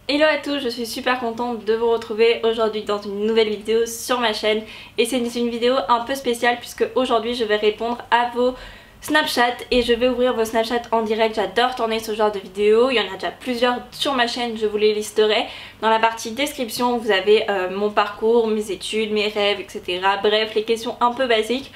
Hello à tous, je suis super contente de vous retrouver aujourd'hui dans une nouvelle vidéo sur ma chaîne et c'est une vidéo un peu spéciale puisque aujourd'hui je vais répondre à vos Snapchat et je vais ouvrir vos Snapchat en direct. J'adore tourner ce genre de vidéos, il y en a déjà plusieurs sur ma chaîne, je vous les listerai. Dans la partie description vous avez mon parcours, mes études, mes rêves, etc. Bref, les questions un peu basiques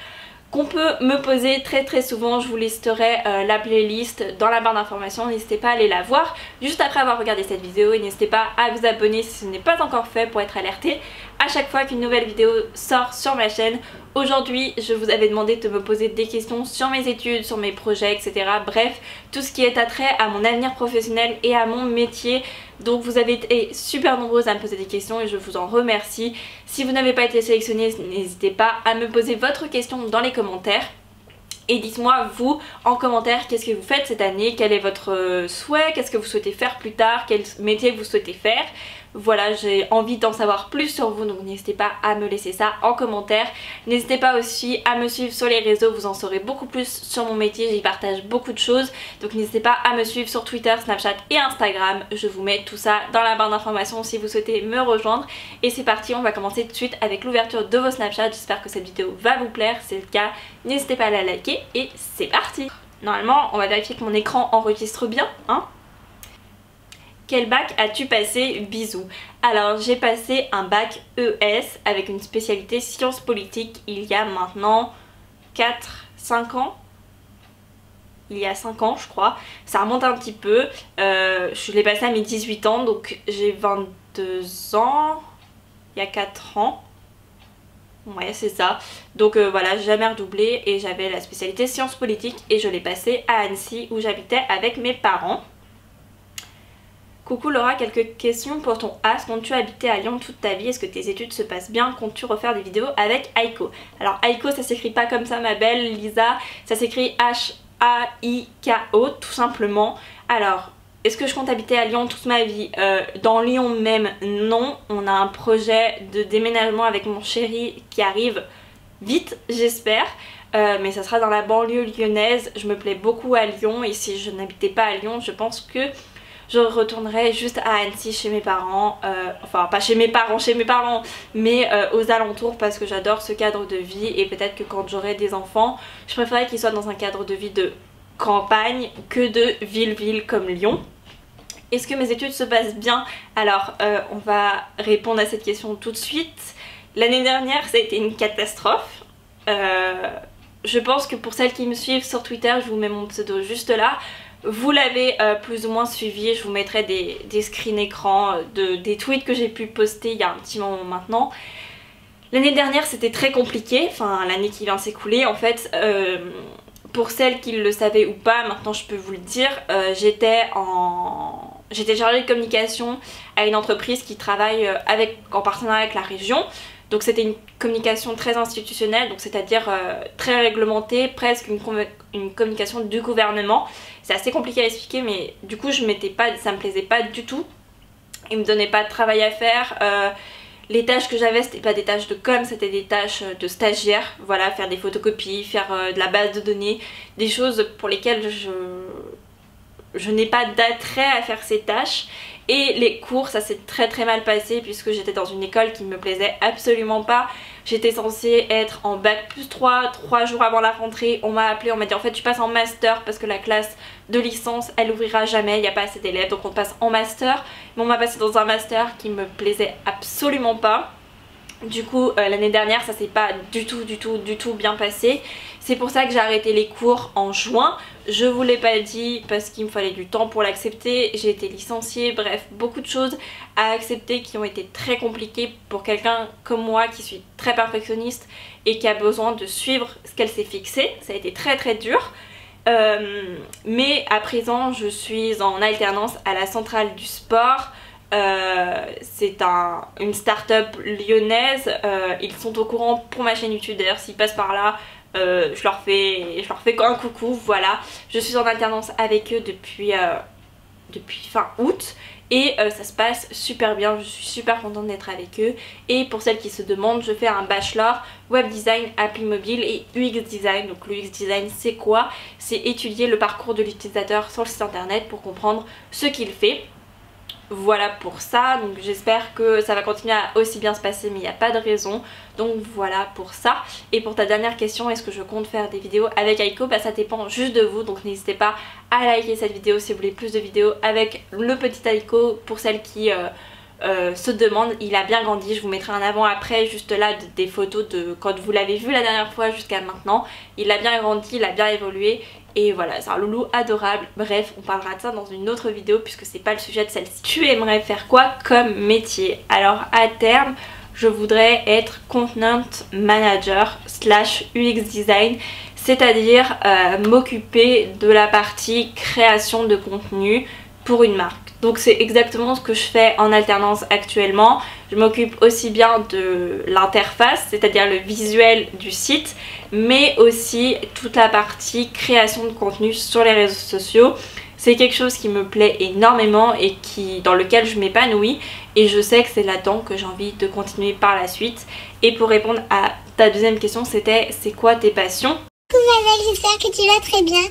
qu'on peut me poser très souvent. Je vous listerai la playlist dans la barre d'informations, n'hésitez pas à aller la voir juste après avoir regardé cette vidéo et n'hésitez pas à vous abonner si ce n'est pas encore fait pour être alerté à chaque fois qu'une nouvelle vidéo sort sur ma chaîne. Aujourd'hui je vous avais demandé de me poser des questions sur mes études, sur mes projets, etc. Bref, tout ce qui est attrait à mon avenir professionnel et à mon métier. Donc vous avez été super nombreuses à me poser des questions et je vous en remercie. Si vous n'avez pas été sélectionné, n'hésitez pas à me poser votre question dans les commentaires. Et dites-moi vous en commentaire qu'est-ce que vous faites cette année, quel est votre souhait, qu'est-ce que vous souhaitez faire plus tard, quel métier vous souhaitez faire. Voilà, j'ai envie d'en savoir plus sur vous, donc n'hésitez pas à me laisser ça en commentaire. N'hésitez pas aussi à me suivre sur les réseaux, vous en saurez beaucoup plus sur mon métier, j'y partage beaucoup de choses. Donc n'hésitez pas à me suivre sur Twitter, Snapchat et Instagram. Je vous mets tout ça dans la barre d'informations si vous souhaitez me rejoindre. Et c'est parti, on va commencer tout de suite avec l'ouverture de vos Snapchat. J'espère que cette vidéo va vous plaire, si c'est le cas, n'hésitez pas à la liker et c'est parti. Normalement, on va vérifier que mon écran enregistre bien, hein. Quel bac as-tu passé? Bisous. Alors j'ai passé un bac ES avec une spécialité sciences politiques il y a maintenant 4-5 ans. Il y a 5 ans je crois. Ça remonte un petit peu. Je l'ai passé à mes 18 ans donc j'ai 22 ans. Il y a 4 ans. Ouais c'est ça. Donc voilà, j'ai jamais redoublé et j'avais la spécialité sciences politiques et je l'ai passé à Annecy où j'habitais avec mes parents. Coucou Laura, quelques questions pour ton As. Comptes-tu habiter à Lyon toute ta vie? Est-ce que tes études se passent bien? Comptes-tu refaire des vidéos avec Aiko? Alors Aiko ça s'écrit pas comme ça ma belle Lisa, ça s'écrit H-A-I-K-O tout simplement. Alors est-ce que je compte habiter à Lyon toute ma vie? Dans Lyon même non, on a un projet de déménagement avec mon chéri qui arrive vite j'espère. Mais ça sera dans la banlieue lyonnaise, je me plais beaucoup à Lyon et si je n'habitais pas à Lyon je pense que je retournerai juste à Annecy chez mes parents, enfin pas chez mes parents, mais aux alentours parce que j'adore ce cadre de vie et peut-être que quand j'aurai des enfants, je préférerais qu'ils soient dans un cadre de vie de campagne que de ville-ville comme Lyon. Est-ce que mes études se passent bien? Alors on va répondre à cette question tout de suite. L'année dernière ça a été une catastrophe. Je pense que pour celles qui me suivent sur Twitter, je vous mets mon pseudo juste là. Vous l'avez plus ou moins suivi, je vous mettrai des screens écran des tweets que j'ai pu poster il y a un petit moment maintenant. L'année dernière c'était très compliqué, enfin l'année qui vient de s'écouler en fait. Pour celles qui le savaient ou pas, maintenant je peux vous le dire, j'étais chargée de communication à une entreprise qui travaille en partenariat avec la région. Donc c'était une communication très institutionnelle, donc c'est-à-dire très réglementée, presque une communication du gouvernement. C'est assez compliqué à expliquer mais du coup ça me plaisait pas du tout. Il me donnait pas de travail à faire. Les tâches que j'avais c'était pas des tâches de com, c'était des tâches de stagiaire. Voilà, faire des photocopies, faire de la base de données, des choses pour lesquelles je n'ai pas d'attrait à faire ces tâches. Et les cours ça s'est très mal passé puisque j'étais dans une école qui ne me plaisait absolument pas. J'étais censée être en bac plus 3 jours avant la rentrée. On m'a appelé, on m'a dit en fait tu passes en master parce que la classe de licence elle ouvrira jamais, il n'y a pas assez d'élèves donc on passe en master. Mais on m'a passé dans un master qui me plaisait absolument pas. Du coup l'année dernière ça s'est pas du tout bien passé. C'est pour ça que j'ai arrêté les cours en juin. Je vous l'ai pas dit parce qu'il me fallait du temps pour l'accepter. J'ai été licenciée, bref beaucoup de choses à accepter qui ont été très compliquées pour quelqu'un comme moi qui suis très perfectionniste et qui a besoin de suivre ce qu'elle s'est fixé. Ça a été très dur. Mais à présent je suis en alternance à la centrale du sport. C'est une start-up lyonnaise, ils sont au courant pour ma chaîne YouTube d'ailleurs s'ils passent par là je leur fais un coucou, voilà. Je suis en alternance avec eux depuis fin août et ça se passe super bien, je suis super contente d'être avec eux. Et pour celles qui se demandent, je fais un bachelor web design, appli mobile et UX design. Donc le UX design c'est quoi? C'est étudier le parcours de l'utilisateur sur le site internet pour comprendre ce qu'il fait. voilà pour ça, donc j'espère que ça va continuer à aussi bien se passer, mais il n'y a pas de raison. Donc voilà pour ça. Et pour ta dernière question, est-ce que je compte faire des vidéos avec Aiko? Bah ça dépend juste de vous, donc n'hésitez pas à liker cette vidéo si vous voulez plus de vidéos avec le petit Aiko. Pour celles qui se demandent, il a bien grandi, je vous mettrai un avant-après juste là des photos de quand vous l'avez vu la dernière fois jusqu'à maintenant. Il a bien grandi, il a bien évolué. Et voilà, c'est un loulou adorable. Bref, on parlera de ça dans une autre vidéo puisque c'est pas le sujet de celle-ci. Tu aimerais faire quoi comme métier? Alors à terme, je voudrais être content manager / UX design, c'est-à-dire m'occuper de la partie création de contenu pour une marque. Donc c'est exactement ce que je fais en alternance actuellement. Je m'occupe aussi bien de l'interface, c'est-à-dire le visuel du site, mais aussi toute la partie création de contenu sur les réseaux sociaux. C'est quelque chose qui me plaît énormément et dans lequel je m'épanouis, et je sais que c'est là-dedans que j'ai envie de continuer par la suite. Et pour répondre à ta deuxième question, c'était c'est quoi tes passions? Coucou Maëlle, j'espère que tu vas très bien.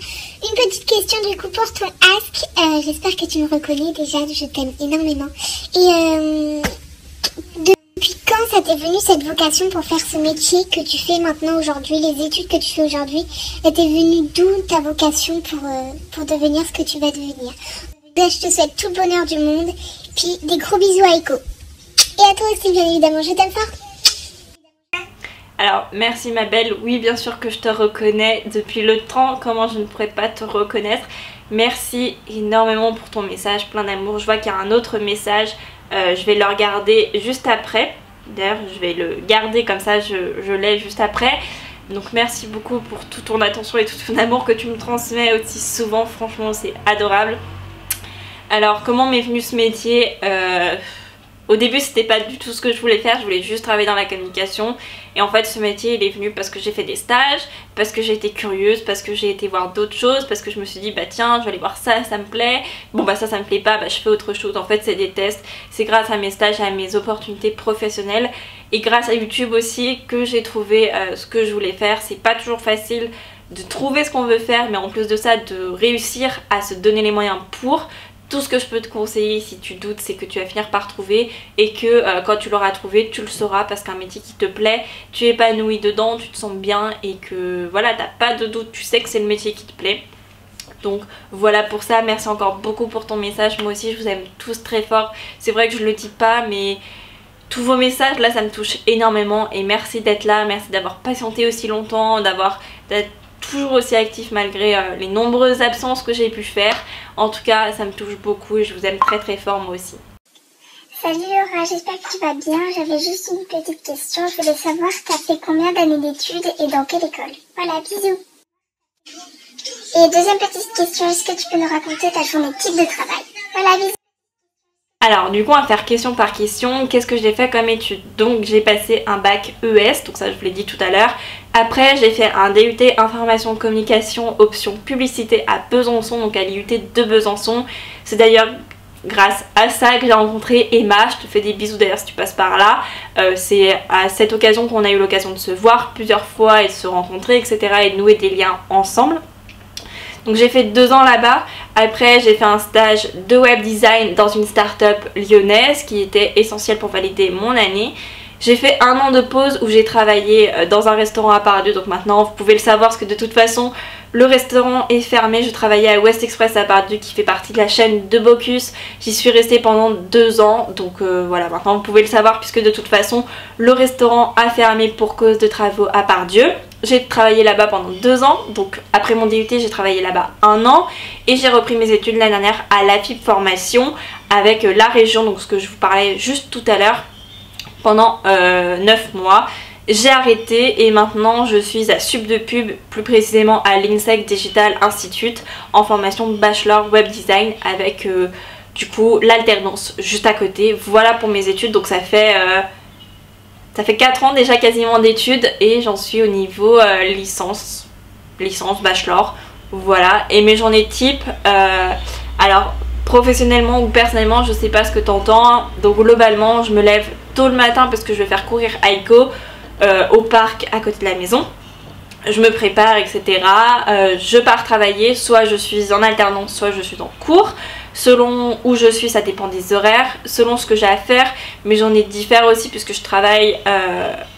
Une petite question du coup pour ton ask. J'espère que tu me reconnais déjà, je t'aime énormément. Et depuis quand ça t'est venu cette vocation pour faire ce métier que tu fais maintenant aujourd'hui, les études que tu fais aujourd'hui? T'es venue d'où ta vocation pour devenir ce que tu vas devenir? Là, je te souhaite tout le bonheur du monde. Puis des gros bisous à Aiko. Et à toi aussi bien évidemment, je t'aime fort. Alors merci ma belle, oui bien sûr que je te reconnais depuis le temps, comment je ne pourrais pas te reconnaître. Merci énormément pour ton message, plein d'amour. Je vois qu'il y a un autre message, je vais le regarder juste après. D'ailleurs je vais le garder comme ça, je l'ai juste après. Donc merci beaucoup pour toute ton attention et tout ton amour que tu me transmets aussi souvent, franchement c'est adorable. Alors comment m'est venu ce métier? Au début c'était pas du tout ce que je voulais faire, je voulais juste travailler dans la communication. Et en fait ce métier il est venu parce que j'ai fait des stages, parce que j'ai été curieuse, parce que j'ai été voir d'autres choses, parce que je me suis dit bah tiens je vais aller voir ça, ça me plaît. Bon bah ça me plaît pas, bah je fais autre chose. En fait c'est des tests, c'est grâce à mes stages, à mes opportunités professionnelles et grâce à YouTube aussi que j'ai trouvé ce que je voulais faire. C'est pas toujours facile de trouver ce qu'on veut faire, mais en plus de ça de réussir à se donner les moyens pour. Tout ce que je peux te conseiller si tu doutes, c'est que tu vas finir par trouver et que quand tu l'auras trouvé, tu le sauras parce qu'un métier qui te plaît, tu es épanoui dedans, tu te sens bien et que voilà, t'as pas de doute, tu sais que c'est le métier qui te plaît. Donc voilà pour ça, merci encore beaucoup pour ton message, moi aussi je vous aime tous très fort. C'est vrai que je le dis pas mais tous vos messages là ça me touche énormément et merci d'être là, merci d'avoir patienté aussi longtemps, d'être toujours aussi actif malgré les nombreuses absences que j'ai pu faire. En tout cas ça me touche beaucoup et je vous aime très très fort moi aussi. Salut Laura, j'espère que tu vas bien. J'avais juste une petite question. Je voulais savoir t'as fait combien d'années d'études et dans quelle école? Voilà, bisous. Et deuxième petite question, est-ce que tu peux nous raconter ta journée type de travail? Voilà, bisous. Alors du coup on va faire question par question. Qu'est-ce que j'ai fait comme études? Donc j'ai passé un bac ES, donc ça je vous l'ai dit tout à l'heure. Après j'ai fait un DUT information communication option publicité à Besançon, donc à l'IUT de Besançon. C'est d'ailleurs grâce à ça que j'ai rencontré Emma, je te fais des bisous d'ailleurs si tu passes par là. C'est à cette occasion qu'on a eu l'occasion de se voir plusieurs fois et de se rencontrer etc. et de nouer des liens ensemble. Donc j'ai fait 2 ans là-bas. Après j'ai fait un stage de web design dans une start-up lyonnaise qui était essentielle pour valider mon année. J'ai fait 1 an de pause où j'ai travaillé dans un restaurant à Pardieu, donc maintenant vous pouvez le savoir parce que de toute façon le restaurant est fermé. Je travaillais à West Express à Pardieu qui fait partie de la chaîne de Bocuse. J'y suis restée pendant 2 ans, donc voilà, maintenant vous pouvez le savoir puisque de toute façon le restaurant a fermé pour cause de travaux à Pardieu. J'ai travaillé là-bas pendant 2 ans, donc après mon DUT j'ai travaillé là-bas 1 an et j'ai repris mes études l'année dernière à l'AFIP Formation avec la région, donc ce que je vous parlais juste tout à l'heure, pendant 9 mois. J'ai arrêté et maintenant je suis à Sup de Pub, plus précisément à l'INSEC Digital Institute en formation Bachelor Web Design avec du coup l'alternance juste à côté. Voilà pour mes études, donc ça fait 4 ans déjà quasiment d'études et j'en suis au niveau licence, bachelor, voilà. Et mes journées type, alors professionnellement ou personnellement je sais pas ce que t'entends, donc globalement je me lève tôt le matin parce que je vais faire courir Aiko au parc à côté de la maison. Je me prépare etc. Je pars travailler, soit je suis en alternance, soit je suis en cours. Selon où je suis, ça dépend des horaires. Selon ce que j'ai à faire, mes journées diffèrent aussi puisque je travaille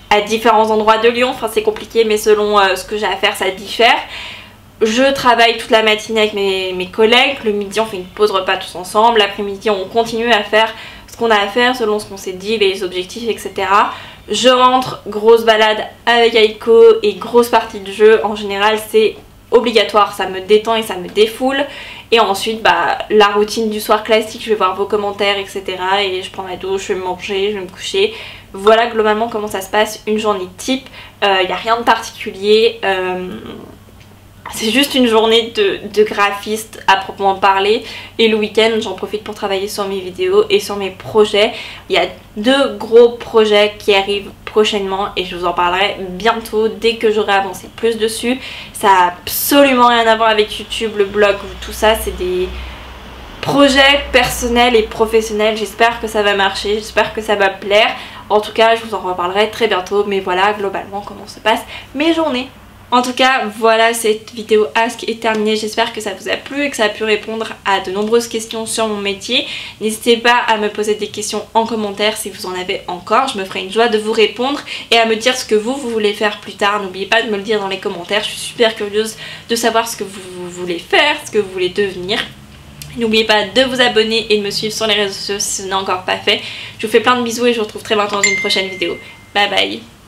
à différents endroits de Lyon. Enfin c'est compliqué, mais selon ce que j'ai à faire, ça diffère. Je travaille toute la matinée avec mes collègues. Le midi on fait une pause repas tous ensemble. L'après-midi on continue à faire ce qu'on a à faire selon ce qu'on s'est dit, les objectifs, etc. Je rentre, grosse balade avec Aiko et grosse partie de jeu. En général c'est obligatoire, ça me détend et ça me défoule. Et ensuite bah, la routine du soir classique, je vais voir vos commentaires, etc. Et je prends ma douche, je vais manger, je vais me coucher. Voilà globalement comment ça se passe une journée type. Il n'y a rien de particulier. C'est juste une journée de graphiste à proprement parler. Et le week-end j'en profite pour travailler sur mes vidéos et sur mes projets. Il y a 2 gros projets qui arrivent prochainement et je vous en parlerai bientôt dès que j'aurai avancé plus dessus. Ça a absolument rien à voir avec YouTube, le blog ou tout ça. C'est des projets personnels et professionnels. J'espère que ça va marcher, j'espère que ça va plaire. En tout cas je vous en reparlerai très bientôt. Mais voilà globalement comment se passent mes journées. En tout cas, voilà, cette vidéo Ask est terminée. J'espère que ça vous a plu et que ça a pu répondre à de nombreuses questions sur mon métier. N'hésitez pas à me poser des questions en commentaire si vous en avez encore. Je me ferai une joie de vous répondre et à me dire ce que vous voulez faire plus tard. N'oubliez pas de me le dire dans les commentaires. Je suis super curieuse de savoir ce que vous voulez faire, ce que vous voulez devenir. N'oubliez pas de vous abonner et de me suivre sur les réseaux sociaux si ce n'est encore pas fait. Je vous fais plein de bisous et je vous retrouve très bientôt dans une prochaine vidéo. Bye bye!